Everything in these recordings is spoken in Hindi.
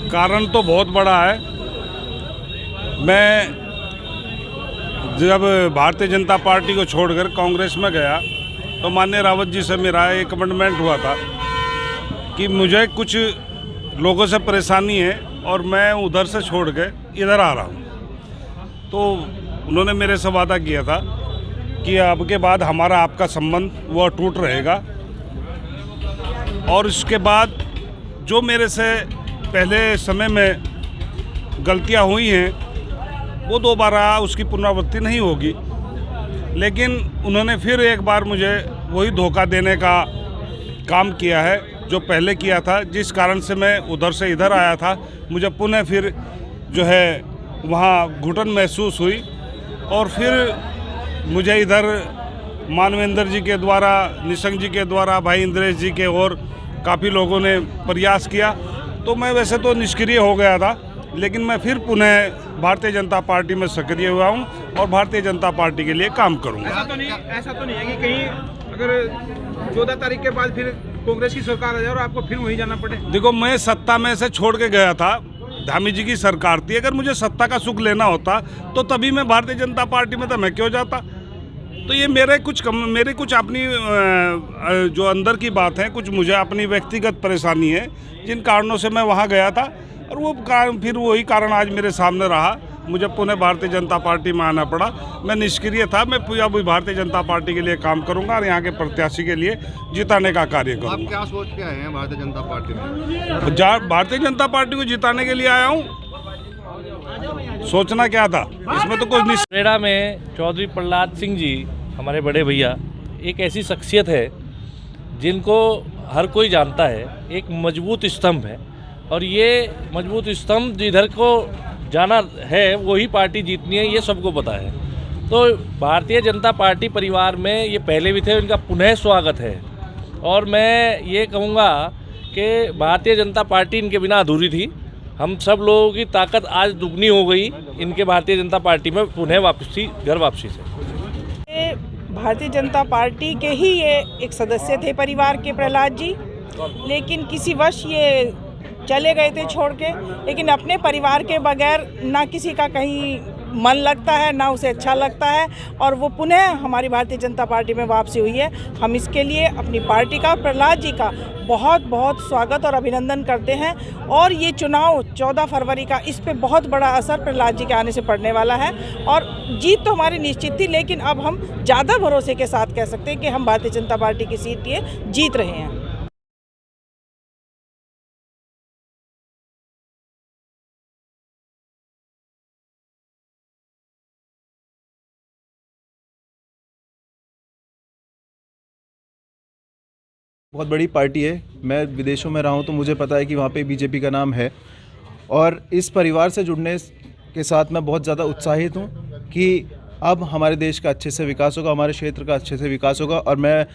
कारण तो बहुत बड़ा है। मैं जब भारतीय जनता पार्टी को छोड़कर कांग्रेस में गया तो माननीय रावत जी से मेरा एक कमिटमेंट हुआ था कि मुझे कुछ लोगों से परेशानी है और मैं उधर से छोड़ के इधर आ रहा हूँ। तो उन्होंने मेरे से वादा किया था कि अब के बाद हमारा आपका संबंध वो अटूट रहेगा और इसके बाद जो मेरे से पहले समय में गलतियां हुई हैं वो दोबारा उसकी पुनरावृत्ति नहीं होगी। लेकिन उन्होंने फिर एक बार मुझे वही धोखा देने का काम किया है जो पहले किया था, जिस कारण से मैं उधर से इधर आया था। मुझे पुनः फिर जो है वहाँ घुटन महसूस हुई और फिर मुझे इधर मानवेंद्र जी के द्वारा, निशंक जी के द्वारा, भाई इंद्रेश जी के और काफ़ी लोगों ने प्रयास किया। तो मैं वैसे तो निष्क्रिय हो गया था, लेकिन मैं फिर पुनः भारतीय जनता पार्टी में सक्रिय हुआ हूं और भारतीय जनता पार्टी के लिए काम करूंगा। ऐसा तो नहीं है कि कहीं अगर 14 तारीख के बाद फिर कांग्रेस की सरकार आ जाए और आपको फिर वहीं जाना पड़े? देखो, मैं सत्ता में से छोड़ के गया था, धामी जी की सरकार थी। अगर मुझे सत्ता का सुख लेना होता तो तभी मैं भारतीय जनता पार्टी में था, मैं क्यों जाता? तो ये मेरे कुछ अपनी जो अंदर की बात है, कुछ मुझे अपनी व्यक्तिगत परेशानी है जिन कारणों से मैं वहाँ गया था और वो कारण फिर वही कारण आज मेरे सामने रहा। मुझे पुनः भारतीय जनता पार्टी में आना पड़ा। मैं निष्क्रिय था, मैं पूरा भारतीय जनता पार्टी के लिए काम करूंगा और यहाँ के प्रत्याशी के लिए जिताने का कार्य करूंगा। आप क्या सोच के आए हैं भारतीय जनता पार्टी में? भारतीय जनता पार्टी को जिताने के लिए आया हूँ। सोचना क्या था इसमें, तो कुछ नहीं। हरियाणा में चौधरी प्रहलाद सिंह जी, हमारे बड़े भैया, एक ऐसी शख्सियत है जिनको हर कोई जानता है, एक मजबूत स्तंभ है और ये मजबूत स्तंभ जिधर को जाना है वही पार्टी जीतनी है, ये सबको पता है। तो भारतीय जनता पार्टी परिवार में ये पहले भी थे, इनका पुनः स्वागत है। और मैं ये कहूँगा कि भारतीय जनता पार्टी इनके बिना अधूरी थी। हम सब लोगों की ताकत आज दुगनी हो गई इनके भारतीय जनता पार्टी में पुनः वापसी, घर वापसी से। भारतीय जनता पार्टी के ही ये एक सदस्य थे परिवार के, प्रहलाद जी, लेकिन किसी वर्ष ये चले गए थे छोड़ के। लेकिन अपने परिवार के बगैर ना किसी का कहीं मन लगता है, ना उसे अच्छा लगता है और वो पुनः हमारी भारतीय जनता पार्टी में वापसी हुई है। हम इसके लिए अपनी पार्टी का और प्रहलाद जी का बहुत बहुत स्वागत और अभिनंदन करते हैं। और ये चुनाव 14 फरवरी का, इस पे बहुत बड़ा असर प्रहलाद जी के आने से पड़ने वाला है और जीत तो हमारी निश्चित थी, लेकिन अब हम ज़्यादा भरोसे के साथ कह सकते हैं कि हम भारतीय जनता पार्टी की सीट ये जीत रहे हैं। बहुत बड़ी पार्टी है। मैं विदेशों में रहा हूँ तो मुझे पता है कि वहाँ पे बीजेपी का नाम है और इस परिवार से जुड़ने के साथ मैं बहुत ज़्यादा उत्साहित हूँ कि अब हमारे देश का अच्छे से विकास होगा, हमारे क्षेत्र का अच्छे से विकास होगा। और मैं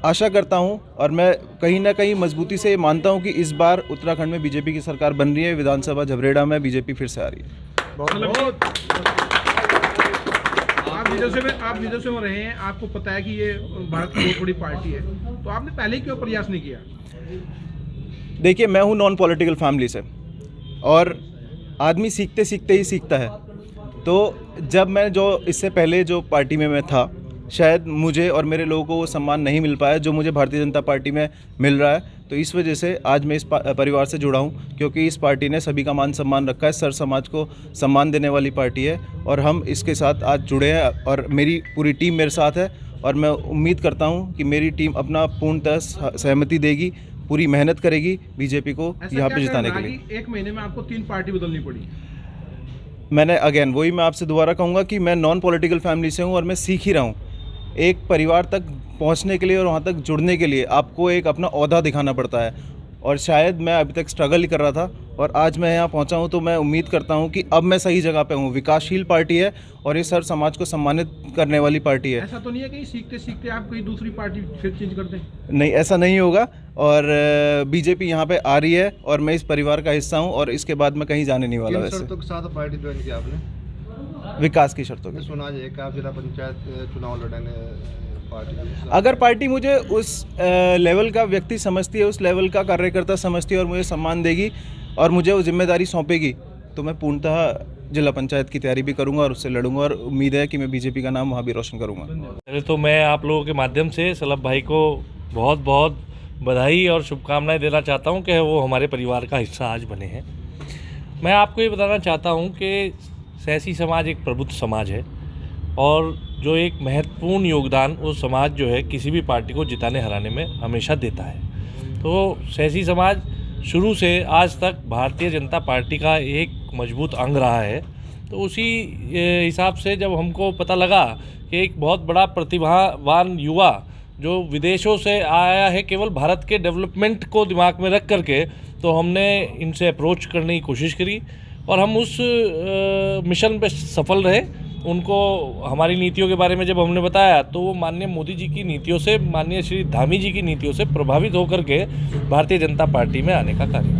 आशा करता हूँ और मैं कहीं ना कहीं मजबूती से मानता हूँ कि इस बार उत्तराखंड में बीजेपी की सरकार बन रही है। विधानसभा झबरेड़ा में बीजेपी फिर से आ रही है। आप लीडरशिप में रहे हैं, आपको पता है कि ये भारत की बहुत बड़ी पार्टी है, तो आपने पहले क्यों प्रयास नहीं किया? देखिए, मैं हूँ नॉन पॉलिटिकल फैमिली से और आदमी सीखते सीखते ही सीखता है। तो जब मैं जो इससे पहले जो पार्टी में मैं था, शायद मुझे और मेरे लोगों को वो सम्मान नहीं मिल पाया जो मुझे भारतीय जनता पार्टी में मिल रहा है। तो इस वजह से आज मैं इस परिवार से जुड़ा हूँ, क्योंकि इस पार्टी ने सभी का मान सम्मान रखा है। सर समाज को सम्मान देने वाली पार्टी है और हम इसके साथ आज जुड़े हैं और मेरी पूरी टीम मेरे साथ है। और मैं उम्मीद करता हूँ कि मेरी टीम अपना पूर्णतः सहमति देगी, पूरी मेहनत करेगी बीजेपी को यहाँ पे जिताने के लिए। एक महीने में आपको 3 पार्टी बदलनी पड़ी। मैंने वही मैं आपसे दोबारा कहूँगा कि मैं नॉन पॉलिटिकल फैमिली से हूँ और मैं सीख ही रहा हूँ। एक परिवार तक पहुंचने के लिए और वहां तक जुड़ने के लिए आपको एक अपना ओहदा दिखाना पड़ता है और शायद मैं अभी तक स्ट्रगल ही कर रहा था और आज मैं यहाँ पहुंचा हूं। तो मैं उम्मीद करता हूं कि अब मैं सही जगह पे हूं। विकासशील पार्टी है और ये हर समाज को सम्मानित करने वाली पार्टी है। ऐसा तो नहीं है कि सीखते सीखते आप कोई दूसरी पार्टी फिर चेंज कर दें? नहीं, ऐसा नहीं होगा और बीजेपी यहाँ पे आ रही है और मैं इस परिवार का हिस्सा हूँ और इसके बाद मैं कहीं जाने नहीं वाला। वैसे शर्तों के साथ पार्टी ज्वाइन की आपने? विकास की शर्तों के। सुना जाए कि आप जिला पंचायत चुनाव लड़ने पार्टी, अगर पार्टी मुझे उस लेवल का व्यक्ति समझती है, उस लेवल का कार्यकर्ता समझती है और मुझे सम्मान देगी और मुझे वो जिम्मेदारी सौंपेगी, तो मैं पूर्णतः जिला पंचायत की तैयारी भी करूंगा और उससे लड़ूंगा और उम्मीद है कि मैं बीजेपी का नाम वहाँ भी रोशन करूंगा। पहले तो मैं आप लोगों के माध्यम से सलभ भाई को बहुत बहुत बधाई और शुभकामनाएं देना चाहता हूं कि वो हमारे परिवार का हिस्सा आज बने हैं। मैं आपको ये बताना चाहता हूं कि सहसी समाज एक प्रबुद्ध समाज है और जो एक महत्वपूर्ण योगदान वो समाज जो है किसी भी पार्टी को जिताने हराने में हमेशा देता है। तो सहसी समाज शुरू से आज तक भारतीय जनता पार्टी का एक मजबूत अंग रहा है। तो उसी हिसाब से जब हमको पता लगा कि एक बहुत बड़ा प्रतिभावान युवा जो विदेशों से आया है केवल भारत के डेवलपमेंट को दिमाग में रख करके, तो हमने इनसे अप्रोच करने की कोशिश करी और हम उस मिशन पे सफल रहे। उनको हमारी नीतियों के बारे में जब हमने बताया तो वो माननीय मोदी जी की नीतियों से, माननीय श्री धामी जी की नीतियों से प्रभावित होकर के भारतीय जनता पार्टी में आने का कार्य